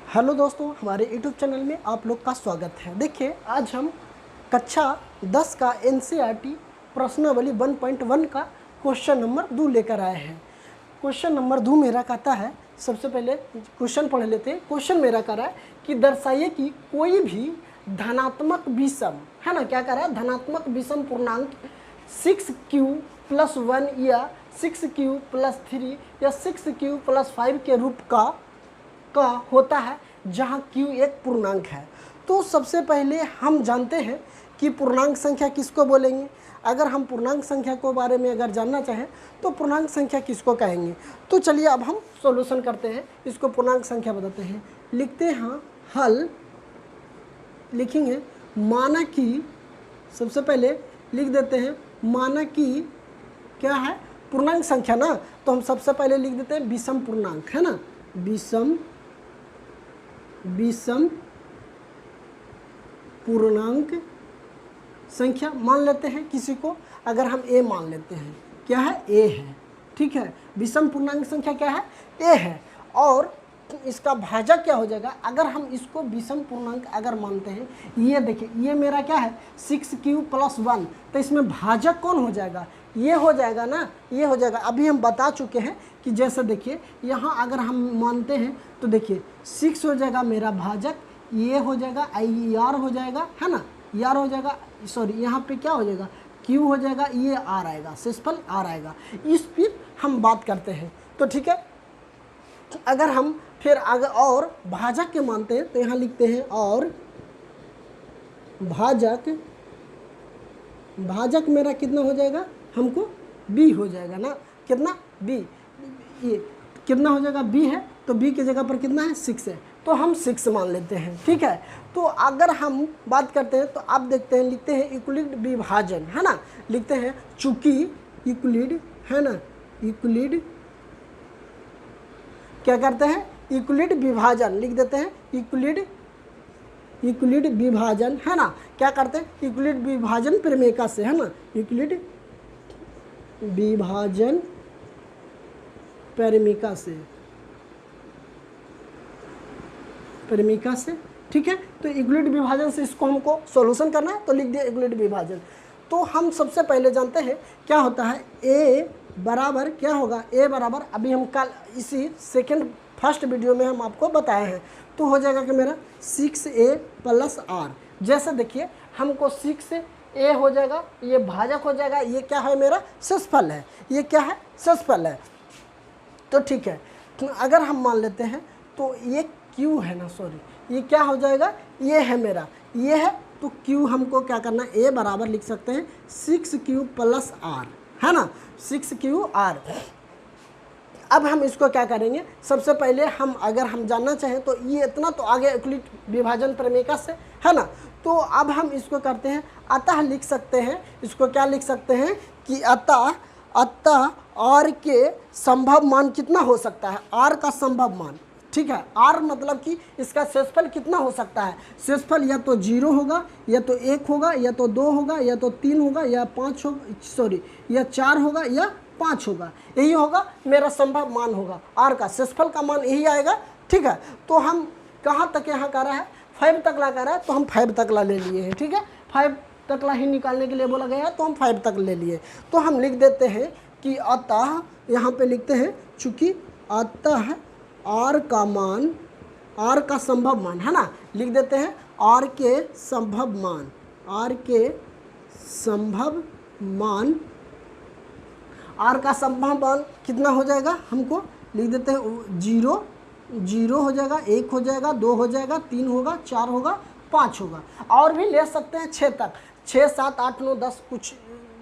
Hello दोस्तों, हमारे YouTube channel में आप लोग का स्वागत है। देखिए, आज हम कक्षा 10 का एनसीईआरटी प्रश्नावली 1.1 का क्वेश्चन नंबर 2 लेकर आए हैं। क्वेश्चन नंबर 2 मेरा कहता है, सबसे पहले क्वेश्चन पढ़ लेते हैं। क्वेश्चन मेरा कह रहा है कि दर्शाइए कि कोई भी धनात्मक विषम, है ना, क्या कह रहा है, धनात्मक विषम पूर्णांक 6q + 1 या 6q + 3 या 6q + 5 के रूप का होता है जहाँ q एक पूर्णांक है। तो सबसे पहले हम जानते हैं कि पूर्णांक संख्या किसको बोलेंगे। अगर हम पूर्णांक संख्या को बारे में अगर जानना चाहें तो पूर्णांक संख्या किसको कहेंगे। तो चलिए अब हम सॉल्यूशन करते हैं, इसको पूर्णांक संख्या बताते हैं। लिखते हैं हल, लिखेंगे माना कि, सबसे पहले लिख देते हैं माना कि क्या है, पूर्णांक संख्या ना, तो हम सबसे पहले लिख देते हैं विषम पूर्णांक, है ना, विषम पूर्णांक संख्या मान लेते हैं किसी को। अगर हम a मान लेते हैं, क्या है, a है, ठीक है। विषम पूर्णांक संख्या क्या है, a है। और इसका भाजक क्या हो जाएगा, अगर हम इसको विषम पूर्णांक अगर मानते हैं, ये देखिए, ये मेरा क्या है 6q + 1, तो इसमें भाजक कौन हो जाएगा, ये हो जाएगा ना, ये हो जाएगा। अभी हम बता चुके हैं कि जैसे देखिए यहाँ अगर हम मानते हैं तो देखिए 6 हो जाएगा मेरा भाजक, ये हो जाएगा आर हो जाएगा, है ना, यार हो जाएगा, सॉरी यहाँ पे क्या हो जाएगा q हो जाएगा, ये आर आएगा, शेषफल आर आएगा। इस पर हम बात करते हैं, तो ठीक है। अगर हम फिर अगर और भाजक के मानते हैं तो यहाँ लिखते हैं और भाजक मेरा कितना हो जाएगा, हमको b हो जाएगा ना, कितना b, ये कितना हो जाएगा b है, तो b की जगह पर कितना है 6 है, तो हम 6 मान लेते हैं, ठीक है। तो अगर हम बात करते हैं तो आप देखते हैं, लिखते हैं यूक्लिड विभाजन, है ना, लिखते हैं चूंकि यूक्लिड, है ना, यूक्लिड क्या करते हैं, यूक्लिड विभाजन लिख देते हैं, यूक्लिड विभाजन, है ना, क्या करते हैं, यूक्लिड विभाजन प्रमेय से, है ना, यूक्लिड विभाजन प्रमेय से, ठीक है। तो यूक्लिड विभाजन से इसको हमको सॉल्यूशन करना है, तो लिख दिया यूक्लिड विभाजन। तो हम सबसे पहले जानते हैं क्या होता है, a बराबर क्या होगा, a बराबर, अभी हम कल इसी फर्स्ट वीडियो में हम आपको बताए हैं, तो हो जाएगा कि मेरा 6a + r। जैसे देखिए हमको 6a हो जाएगा, ये भाजक हो जाएगा, ये क्या है मेरा शेषफल है, ये क्या है शेषफल है, तो ठीक है। तो अगर हम मान लेते हैं तो ये q है ना, सॉरी ये क्या हो जाएगा, ये है मेरा, ये है, तो q हमको क्या करना है, a बराबर लिख सकते हैं 6q + r, है ना, 6qr। अब हम इसको क्या करेंगे, सबसे पहले हम अगर हम जानना चाहें तो ये इतना तो आगे यूक्लिड विभाजन प्रमेय से, है ना। तो अब हम इसको करते हैं, अतः लिख सकते हैं, इसको क्या लिख सकते हैं कि अतः r के संभव मान कितना हो सकता है, r का संभव मान, ठीक है। r मतलब कि इसका शेषफल कितना हो सकता है, शेषफल या तो 0 होगा, या तो 1 होगा, या तो 2 होगा, या तो 3 होगा, या 5 होगा, सॉरी या 4 होगा, या 5 होगा, यही होगा मेरा संभव मान होगा, r का शेषफल का मान यही आएगा, ठीक है। तो हम कहाँ तक यहाँ कर रहा है, 5 तक ला कर रहा है, तो हम 5 तक ला ले लिए हैं, ठीक है। 5 तक ला ही निकालने के लिए बोला गया है, तो हम 5 तक ले लिए। तो हम लिख देते हैं कि अतः, यहाँ पे लिखते हैं चूँकि अतः r का मान, r का संभव मान, है ना, लिख देते हैं r के संभव मान, r के संभव मान, r का संभव मान कितना हो जाएगा, हमको लिख देते हैं 0 हो जाएगा, 1 हो जाएगा, 2 हो जाएगा, 3 होगा, 4 होगा, 5 होगा, और भी ले सकते हैं 6 तक, 6, 7, 8, 9, 10 कुछ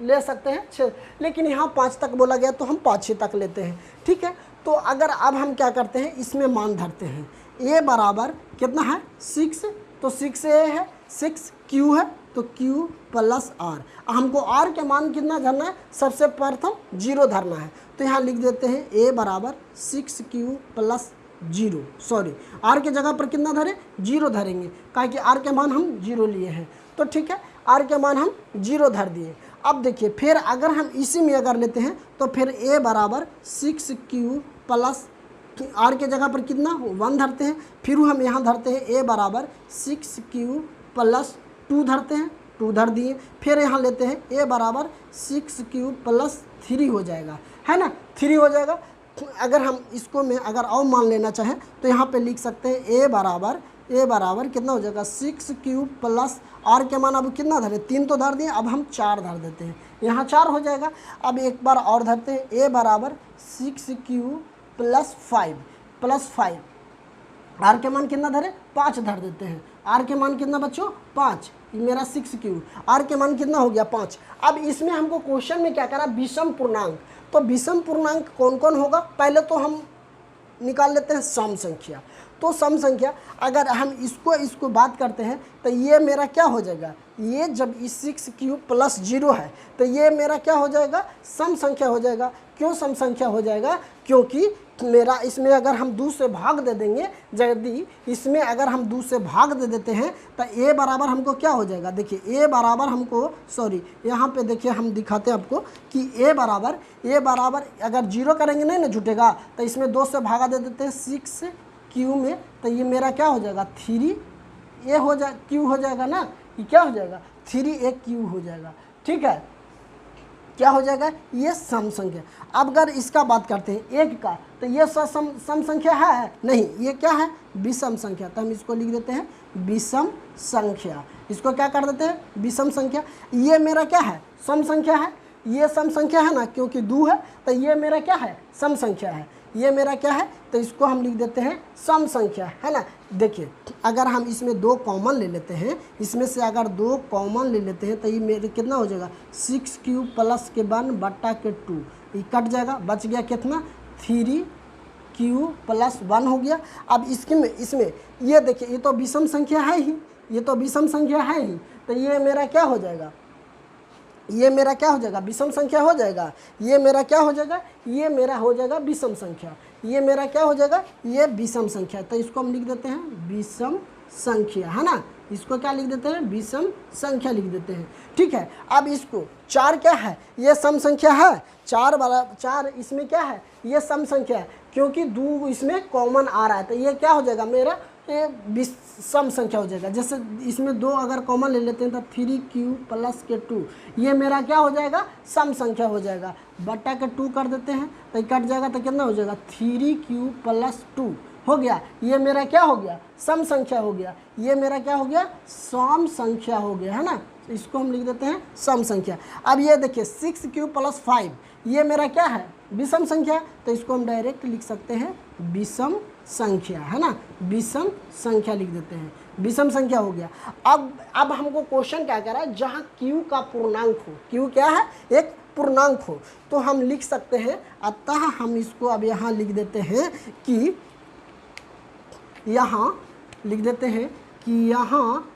ले सकते हैं 6, लेकिन यहाँ 5 तक बोला गया तो हम 5 ही तक लेते हैं, ठीक है। तो अगर अब हम क्या करते हैं, इसमें मान धरते हैं, a बराबर कितना है 6, तो 6a है, 6q है, तो q + r। हमको r के मान कितना धरना है, सबसे प्रथम 0 धरना है, तो यहाँ लिख देते हैं a बराबर 6q + 0, सॉरी r के जगह पर कितना धरे, 0 धरेंगे, काहे कि r के मान हम 0 लिए हैं, तो ठीक है, r के मान हम 0 धर दिए। अब देखिए फिर अगर हम इसी में अगर लेते हैं तो फिर a बराबर 6q + आर के जगह पर कितना 1 धरते हैं, फिर हम यहाँ धरते हैं ए बराबर 6q प्लस 2 धरते हैं, 2 धर दिए, फिर यहाँ लेते हैं ए बराबर 6q प्लस 3 हो जाएगा, है ना, 3 हो जाएगा। अगर हम इसको में अगर और मान लेना चाहें तो यहाँ पे लिख सकते हैं ए बराबर कितना हो जाएगा 6q प्लस आर के मान अब कितना धरे 3 तो धर दिए, अब हम 4 धर देते हैं, यहाँ 4 हो जाएगा। अब एक बार और धरते हैं ए बराबर 6q प्लस 5 आर के मान कितना धरे 5 धर देते हैं, आर के मान कितना बच्चों 5, मेरा 6q, आर के मान कितना हो गया 5। अब इसमें हमको क्वेश्चन में क्या करा विषम पूर्णांक, तो विषम पूर्णांक कौन कौन होगा, पहले तो हम निकाल लेते हैं सम संख्या। तो सम संख्या अगर हम इसको बात करते हैं तो ये मेरा क्या हो जाएगा, ये जब इस 6q प्लस 0 है तो ये मेरा क्या हो जाएगा सम संख्या हो जाएगा। क्यों सम संख्या हो जाएगा, क्योंकि मेरा इसमें अगर हम 2 से भाग दे देंगे, यदि इसमें अगर हम 2 से भाग दे देते हैं तो ए बराबर हमको क्या हो जाएगा, देखिए ए बराबर हमको यहाँ पे देखिए हम दिखाते हैं आपको कि ए बराबर अगर 0 करेंगे नहीं ना जुटेगा, तो इसमें 2 से भागा दे देते हैं 6q में, तो ये मेरा क्या हो जाएगा 3a हो जाए q हो जाएगा ना, ये क्या हो जाएगा 3aq हो जाएगा, ठीक है, क्या हो जाएगा ये सम संख्या। अब अगर इसका बात करते हैं एक का, तो ये सम संख्या है नहीं, ये क्या है विषम संख्या, तो हम इसको लिख देते हैं विषम संख्या, इसको क्या कर देते हैं विषम संख्या। ये मेरा क्या है सम संख्या है, ये सम संख्या है ना, क्योंकि 2 है तो ये मेरा क्या है सम संख्या है, ये मेरा क्या है, तो इसको हम लिख देते हैं सम संख्या, है ना। देखिए अगर हम इसमें 2 कॉमन ले लेते हैं, इसमें से अगर 2 कॉमन ले लेते हैं तो ये मेरे कितना हो जाएगा 6q प्लस के 1 बट्टा के 2, ये कट जाएगा, बच गया कितना 3q प्लस 1 हो गया। अब इसमें ये देखिए ये तो विषम संख्या है ही, ये तो विषम संख्या है ही, तो ये मेरा क्या हो जाएगा, ये मेरा क्या हो जाएगा विषम संख्या हो जाएगा, ये मेरा क्या हो जाएगा, ये मेरा हो जाएगा विषम संख्या, ये मेरा क्या हो जाएगा ये विषम संख्या, तो इसको हम लिख देते हैं विषम संख्या, है ना, इसको क्या लिख देते हैं विषम संख्या लिख देते हैं, ठीक है। अब इसको 4 क्या है, ये सम संख्या है, 4 इसमें क्या है ये सम संख्या है, क्योंकि 2 इसमें कॉमन आ रहा है, तो ये क्या हो जाएगा मेरा ये सम संख्या हो जाएगा। जैसे इसमें 2 अगर कॉमन ले लेते हैं तो 3q प्लस के 2, ये मेरा क्या हो जाएगा सम संख्या हो जाएगा, बट्टा के 2 कर देते हैं तो कट जाएगा, तो कितना हो जाएगा 3q प्लस 2 हो गया, ये मेरा क्या हो गया सम संख्या हो गया, ये मेरा क्या हो गया सम संख्या हो गया, है ना, इसको हम लिख देते हैं सम संख्या। अब ये देखिए 6q प्लस 5 ये मेरा क्या है विषम संख्या, तो इसको हम डायरेक्ट लिख सकते हैं विषम संख्या, है ना, विषम संख्या लिख देते हैं, विषम संख्या हो गया। अब हमको क्वेश्चन क्या कह रहा है, जहाँ q का पूर्णांक हो, q क्या है एक पूर्णांक हो, तो हम लिख सकते हैं, अतः हम इसको अब यहाँ लिख देते हैं कि यहाँ लिख देते हैं कि यहाँ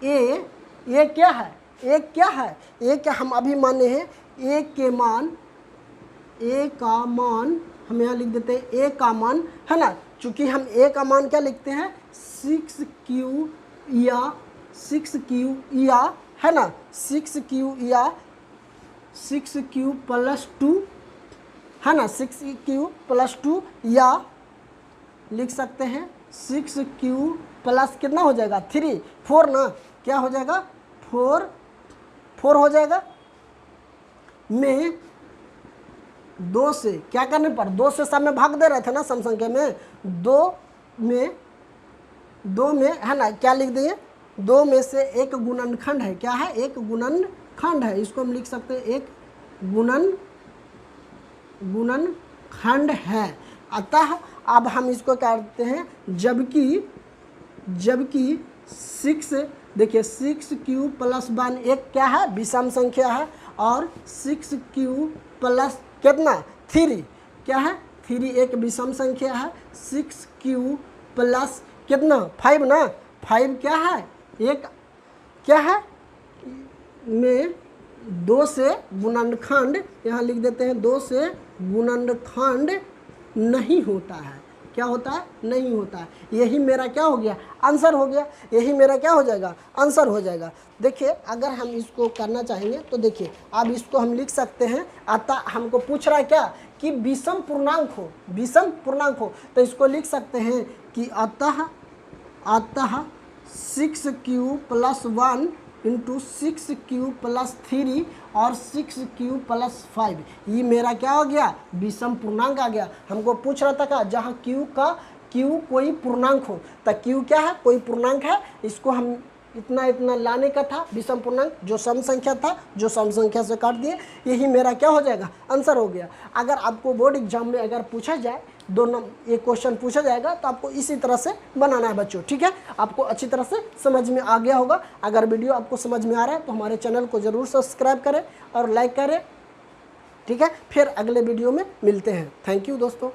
ए क्या है, ए क्या है, ए क्या हम अभी माने हैं ए के मान, ए का मान हम यहाँ लिख देते हैं ए का मान, है ना, चूँकि हम ए का मान क्या लिखते हैं 6q या है ना 6q प्लस 2, है ना 6q प्लस 2, या लिख सकते हैं 6q प्लस कितना हो जाएगा 4 ना, क्या हो जाएगा 4 हो जाएगा, में 2 से क्या करने पर 2 से सब में भाग दे रहे थे ना सम संख्या में, 2 में है ना क्या लिख देंगे 2 में से एक गुणनखंड है, क्या है एक गुणनखंड है, इसको हम लिख सकते हैं एक गुणनखंड है। अतः अब हम इसको क्या करते हैं, जबकि 6 देखिए 6q प्लस 1 एक क्या है विषम संख्या है, और 6q प्लस कितना 3 क्या है 3 एक विषम संख्या है, 6q प्लस कितना 5 ना 5 क्या है एक क्या है में 2 से गुणनखंड, यहाँ लिख देते हैं 2 से गुणनखंड नहीं होता है, क्या होता है, नहीं होता है। यही मेरा क्या हो गया, आंसर हो गया। यही मेरा क्या हो जाएगा, आंसर हो जाएगा। देखिए अगर हम इसको करना चाहेंगे तो देखिए अब इसको हम लिख सकते हैं। अतः हमको पूछ रहा है क्या कि विषम पूर्णांक हो, विषम पूर्णांक हो, तो इसको लिख सकते हैं कि अतः 6q + 1 × 6q + 3 और 6q + 5, ये मेरा क्या हो गया, विषम पूर्णांक आ गया। हमको पूछ रहा था क्या, जहाँ q कोई पूर्णांक हो, तो q क्या है, कोई पूर्णांक है, इसको हम इतना इतना लाने का था, विषम पूर्णांक जो सम संख्या था, जो सम संख्या से काट दिए, यही मेरा क्या हो जाएगा, आंसर हो गया। अगर आपको बोर्ड एग्जाम में अगर पूछा जाए, एक क्वेश्चन पूछा जाएगा तो आपको इसी तरह से बनाना है बच्चों, ठीक है। आपको अच्छी तरह से समझ में आ गया होगा। अगर वीडियो आपको समझ में आ रहा है तो हमारे चैनल को ज़रूर सब्सक्राइब करें और लाइक करें, ठीक है। फिर अगले वीडियो में मिलते हैं। थैंक यू दोस्तों।